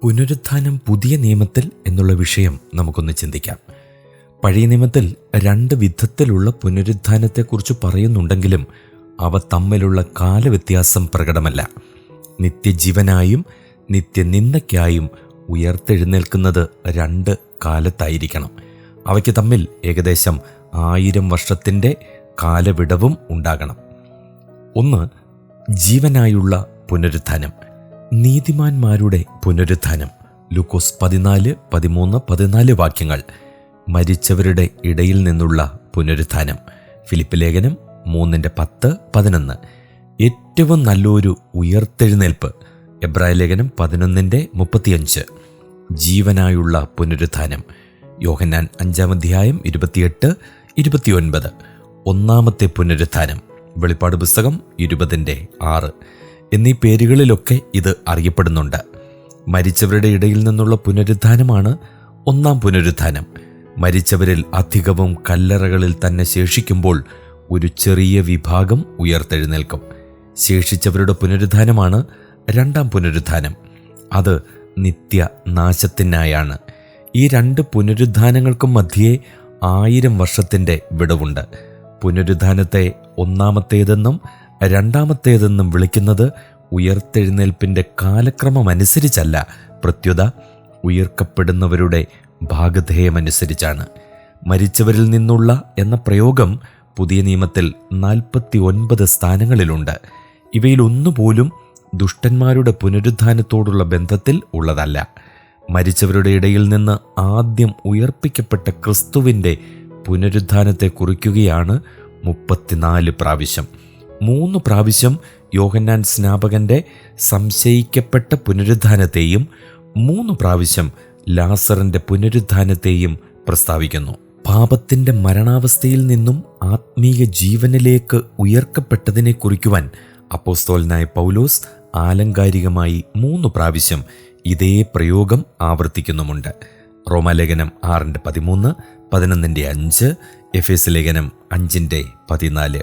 പുനരുത്ഥാനം പുതിയ നിയമത്തിൽ എന്നുള്ള വിഷയം നമുക്കൊന്ന് ചിന്തിക്കാം. പഴയ നിയമത്തിൽ 2 വിധത്തിലുള്ള പുനരുത്ഥാനത്തെക്കുറിച്ച് പറയുന്നുണ്ടെങ്കിലും അവ തമ്മിലുള്ള കാലവ്യത്യാസം പ്രകടമല്ല. നിത്യജീവനായും നിത്യനിന്ദയ്ക്കായും ഉയർത്തെഴുന്നേൽക്കുന്നത് 2 കാലത്തായിരിക്കണം. അവയ്ക്ക് തമ്മിൽ ഏകദേശം 1000 വർഷത്തിൻ്റെ കാലവിടവും ഉണ്ടാകണം. ഒന്ന്, ജീവനായുള്ള പുനരുത്ഥാനം, നീതിമാന്മാരുടെ പുനരുത്ഥാനം. ലൂക്കോസ് 14, 13, 14 വാക്യങ്ങൾ. മരിച്ചവരുടെ ഇടയിൽ നിന്നുള്ള പുനരുത്ഥാനം. ഫിലിപ്പ് ലേഖനം 3:10, 11. ഏറ്റവും നല്ലൊരു ഉയർത്തെഴുന്നേൽപ്പ്. എബ്രായ ലേഖനം 11:35. ജീവനായുള്ള പുനരുത്ഥാനം. യോഹന്നാൻ 5-ാം 28, 29. ഒന്നാമത്തെ പുനരുത്ഥാനം. വെളിപ്പാട് പുസ്തകം 20:6 എന്നീ പേരുകളിലൊക്കെ ഇത് അറിയപ്പെടുന്നുണ്ട്. മരിച്ചവരുടെ ഇടയിൽ നിന്നുള്ള പുനരുത്ഥാനമാണ് ഒന്നാം പുനരുത്ഥാനം. മരിച്ചവരിൽ അധികവും കല്ലറകളിൽ തന്നെ ശേഷിക്കുമ്പോൾ ഒരു ചെറിയ വിഭാഗം ഉയർത്തെഴുന്നേൽക്കും. ശേഷിച്ചവരുടെ പുനരുത്ഥാനമാണ് രണ്ടാം പുനരുത്ഥാനം. അത് നിത്യനാശത്തിനായാണ്. ഈ 2 പുനരുത്ഥാനങ്ങൾക്കും മധ്യേ 1000 വർഷത്തിൻ്റെ വിടവുണ്ട്. പുനരുത്ഥാനത്തെ ഒന്നാമത്തേതെന്നും രണ്ടാമത്തേതെന്നും വിളിക്കുന്നത് ഉയർത്തെഴുന്നേൽപ്പിൻ്റെ കാലക്രമമനുസരിച്ചല്ല, പ്രത്യുത ഉയർക്കപ്പെടുന്നവരുടെ ഭാഗധേയമനുസരിച്ചാണ്. മരിച്ചവരിൽ നിന്നുള്ള എന്ന പ്രയോഗം പുതിയ നിയമത്തിൽ 49 സ്ഥാനങ്ങളിലുണ്ട്. ഇവയിൽ ഒന്നുപോലും ദുഷ്ടന്മാരുടെ പുനരുത്ഥാനത്തോടുള്ള ബന്ധത്തിൽ ഉള്ളതല്ല. മരിച്ചവരുടെ ഇടയിൽ നിന്ന് ആദ്യം ഉയർപ്പിക്കപ്പെട്ട ക്രിസ്തുവിൻ്റെ പുനരുത്ഥാനത്തെ കുറിക്കുകയാണ് 34 പ്രാവശ്യം. 3 പ്രാവശ്യം യോഹന്നാൻ സ്നാപകന്റെ സംശയിക്കപ്പെട്ട പുനരുത്ഥാനത്തെയും 3 പ്രാവശ്യം ലാസറിന്റെ പുനരുത്ഥാനത്തെയും പ്രസ്താവിക്കുന്നു. പാപത്തിന്റെ മരണാവസ്ഥയിൽ നിന്നും ആത്മീയ ജീവനിലേക്ക് ഉയർക്കപ്പെട്ടതിനെ കുറിക്കുവാൻ അപ്പോസ്തലനായ പൗലോസ് ആലങ്കാരികമായി 3 പ്രാവശ്യം ഇതേ പ്രയോഗം ആവർത്തിക്കുന്നുമുണ്ട്. റോമാലേഖനം 6:13, 11:5, എഫേസ്യ ലേഖനം 5:14.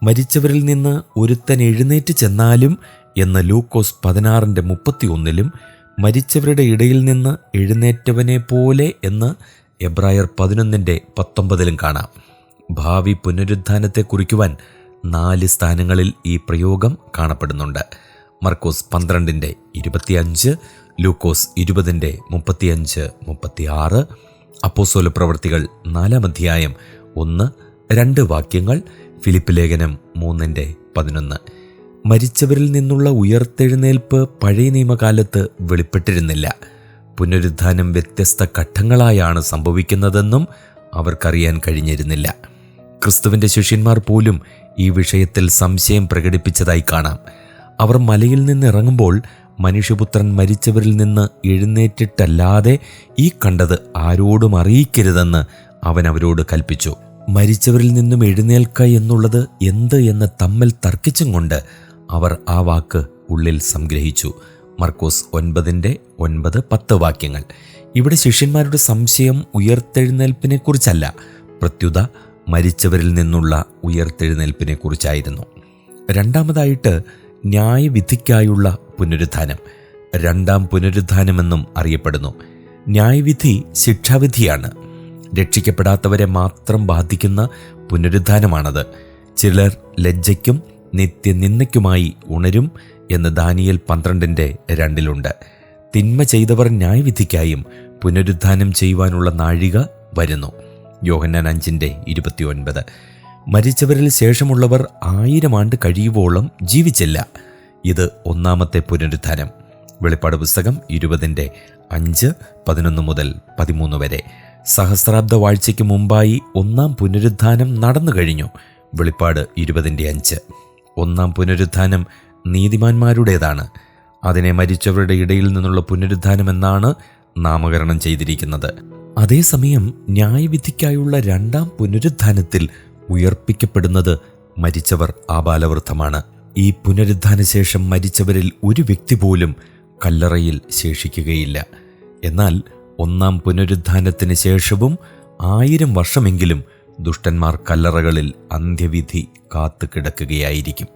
മരിച്ചവരിൽ നിന്ന് ഒരുത്തൻ എഴുന്നേറ്റ് ചെന്നാലും എന്ന് ലൂക്കോസ് 16:31 മരിച്ചവരുടെ ഇടയിൽ നിന്ന് എഴുന്നേറ്റവനെ പോലെ എന്ന് എബ്രായർ 11:19 കാണാം. ഭാവി പുനരുത്ഥാനത്തെ കുറിക്കുവാൻ 4 സ്ഥാനങ്ങളിൽ ഈ പ്രയോഗം കാണപ്പെടുന്നുണ്ട്. മർക്കോസ് 12:25, ലൂക്കോസ് 20:35, 36, അപ്പോസ്തല പ്രവൃത്തികൾ 4-ാം 1-2 വാക്യങ്ങൾ, ഫിലിപ്പ് ലേഖനം 3:11. മരിച്ചവരിൽ നിന്നുള്ള ഉയർത്തെഴുന്നേൽപ്പ് പഴയ നിയമകാലത്ത് വെളിപ്പെട്ടിരുന്നില്ല. പുനരുത്ഥാനം വ്യത്യസ്ത ഘട്ടങ്ങളായാണ് സംഭവിക്കുന്നതെന്നും അവർക്കറിയാൻ കഴിഞ്ഞിരുന്നില്ല. ക്രിസ്തുവിൻ്റെ ശിഷ്യന്മാർ പോലും ഈ വിഷയത്തിൽ സംശയം പ്രകടിപ്പിച്ചതായി കാണാം. അവർ മലയിൽ നിന്ന് ഇറങ്ങുമ്പോൾ മനുഷ്യപുത്രൻ മരിച്ചവരിൽ നിന്ന് എഴുന്നേറ്റിട്ടല്ലാതെ ഈ കണ്ടത് ആരോടും അറിയിക്കരുതെന്ന് അവൻ അവരോട് കൽപ്പിച്ചു. മരിച്ചവരിൽ നിന്നും എഴുന്നേൽക്ക എന്നുള്ളത് എന്ത് എന്ന് തമ്മിൽ തർക്കിച്ചും കൊണ്ട് അവർ ആ വാക്ക് ഉള്ളിൽ സംഗ്രഹിച്ചു. മർക്കോസ് 9:9, 10 വാക്യങ്ങൾ. ഇവിടെ ശിഷ്യന്മാരുടെ സംശയം ഉയർത്തെഴുന്നേൽപ്പിനെ കുറിച്ചല്ല, പ്രത്യുത മരിച്ചവരിൽ നിന്നുള്ള ഉയർത്തെഴുന്നേൽപ്പിനെ കുറിച്ചായിരുന്നു. രണ്ടാമതായിട്ട് ന്യായവിധിക്കായുള്ള പുനരുത്ഥാനം, രണ്ടാം പുനരുത്ഥാനമെന്നും അറിയപ്പെടുന്നു. ന്യായവിധി ശിക്ഷാവിധിയാണ്. രക്ഷിക്കപ്പെടാത്തവരെ മാത്രം ബാധിക്കുന്ന പുനരുത്ഥാനമാണത്. ചിലർ ലജ്ജയ്ക്കും നിത്യനിന്ദയ്ക്കുമായി ഉണരും എന്ന് ദാനിയേൽ 12:2 തിന്മ ചെയ്തവർ ന്യായവിധിക്കായും പുനരുത്ഥാനം ചെയ്യുവാനുള്ള നാഴിക വരുന്നു. യോഹന്നാൻ 5:29. മരിച്ചവരിൽ ശേഷമുള്ളവർ 1000 ആണ്ട് കഴിയുവോളം ജീവിച്ചില്ല. ഇത് ഒന്നാമത്തെ പുനരുത്ഥാനം. വെളിപ്പാട് പുസ്തകം 20:5, 11-13 വരെ. സഹസ്രാബ്ദ വാഴ്ചയ്ക്ക് മുമ്പായി ഒന്നാം പുനരുത്ഥാനം നടന്നു കഴിഞ്ഞു. വെളിപ്പാട് 20:5. ഒന്നാം പുനരുത്ഥാനം നീതിമാന്മാരുടേതാണ്. അതിനെ മരിച്ചവരുടെ ഇടയിൽ നിന്നുള്ള പുനരുത്ഥാനം എന്നാണ് നാമകരണം ചെയ്തിരിക്കുന്നത്. അതേസമയം ന്യായവിധിക്കായുള്ള രണ്ടാം പുനരുത്ഥാനത്തിൽ ഉയർപ്പിക്കപ്പെടുന്നത് മരിച്ചവർ ആബാലവൃദ്ധമാണ്. ഈ പുനരുത്ഥാനശേഷം മരിച്ചവരിൽ ഒരു വ്യക്തി പോലും കല്ലറയിൽ ശേഷിക്കുകയില്ല. എന്നാൽ ഒന്നാം പുനരുത്ഥാനത്തിന് ശേഷവും 1000 വർഷമെങ്കിലും ദുഷ്ടന്മാർ കല്ലറകളിൽ അന്ത്യവിധി കാത്തു കിടക്കുകയായിരിക്കും.